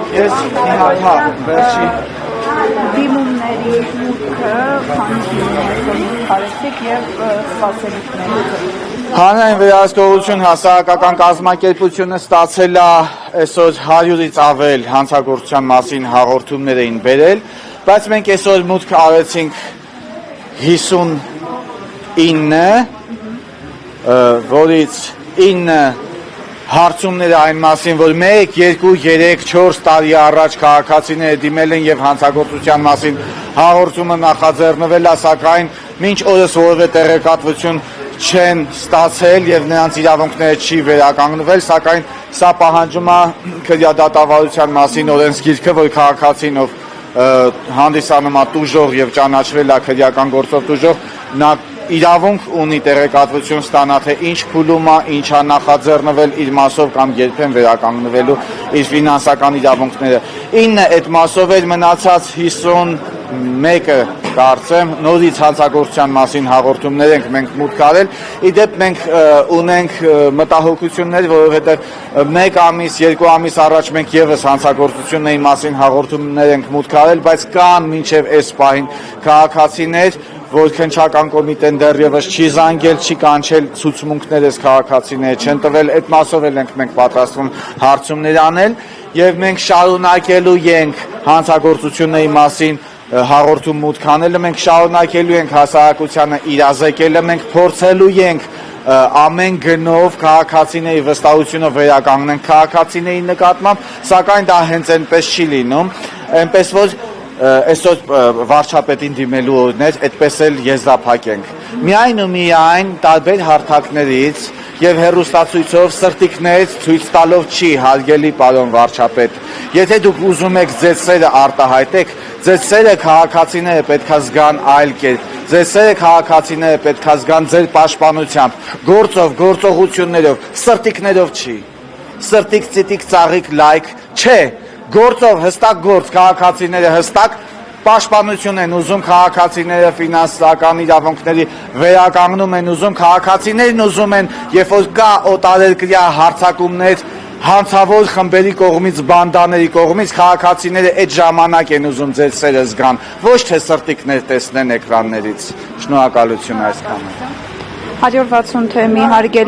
Ես հա, վերջի դիմումների մուտքը քանիք եւ սպասելիքները։ Հանրային վերահսկողություն հասարակական կազմակերպությունը ստացել է այսօր 100-ից ավել հանցագործության մասին հաղորդումներ էին բերել, բայց մենք այսօր մուտք արեցինք 59, որից 9 հարցումները այն մասին, որ 1, 2, 3, 4 տարի առաջ քաղաքացիները դիմել են եւ հանցագործության մասին հաղորդումը նախաձեռնվել է, սակայն մինչ օրս որևէ տեղեկատվություն չեն ստացել եւ նրանց իրավունքները չի վերականգնվել, սակայն սա պահանջում է քրեադատավարության մասին օրենսգիրքը, որ քաղաքացին ով հանդիսանում է տուժող եւ ճանաչվել է քրեական գործով տուժող, նա իրավունք ունի տեղեկատվություն ստանա, թե ինչ փուլում է, ինչ է նախաձեռնվել իր մասով կամ երբեմն վերականգնվելու իր ֆինանսական իրավունքները։ 9 այդ մասով էր, մնացած 51-ը կարծեմ նորից հանցագործության մասին հաղորդումներ ենք մենք մուտք արել։ Իդեպ մենք ունենք մտահոգություններ, որովհետև 1 ամիս, 2 ամիս առաջ մենք եւս հանցագործությունների մասին հաղորդումներ ենք մուտք արել, բայց կան մինչև այս պահին քաղաքացիներ, որ քննչական կոմիտեն դեռևս չի զանգել, չի կանչել ցուցմունքներ այս քաղաքացիները չեն տվել, այդ մասով էլ ենք մենք պատրաստվում հարցումներ անել եւ մենք շարունակելու ենք հանցագործությունների մասին հաղորդում մուտք անելը, մենք շարունակելու ենք հասարակությանը իրազեկելը, մենք փորձելու ենք ամեն գնով քաղաքացիների վստահությունը վերականգնենք քաղաքացիների նկատմամբ, սակայն դա հենց այնպես չի լինում, այնպես որ այսօր վարչապետին դիմելու օրն էր, այդպես էլ եզրափակենք։ Միայն ու միայն տարբեր հարթակներից եւ հեռուստացույցով սրտիկներ ցույց տալով չի հարգելի պարոն վարչապետ։ Եթե դուք ուզում եք ձեր սերը արտահայտեք, ձեր սերը քաղաքացիները պետք է զգան այլ կերպ։ Ձեր սերը քաղաքացիները պետք է զգան ձեր պաշտպանությամբ, գործով, գործողություններով, սրտիկներով չի։ Սրտիկ, ծիտիկ, ծաղիկ, լայք, չէ։ Գործով հստակ գործ, քաղաքացիները հստակ պաշտպանություն են ուզում, քաղաքացիները ֆինանսական իրավունքների վերականգնում են ուզում, քաղաքացիներն ուզում են, երբ որ կա օտարերկրյա հարձակումներ հանցավոր խմբերի կողմից, բանդաների կողմից, քաղաքացիները այդ ժամանակ են ուզում ձեր սերը զգան, ոչ թե սրտիկներ տեսնեն էկրաններից։ Շնորհակալություն այսքանը։ 160 թեմի հարգելի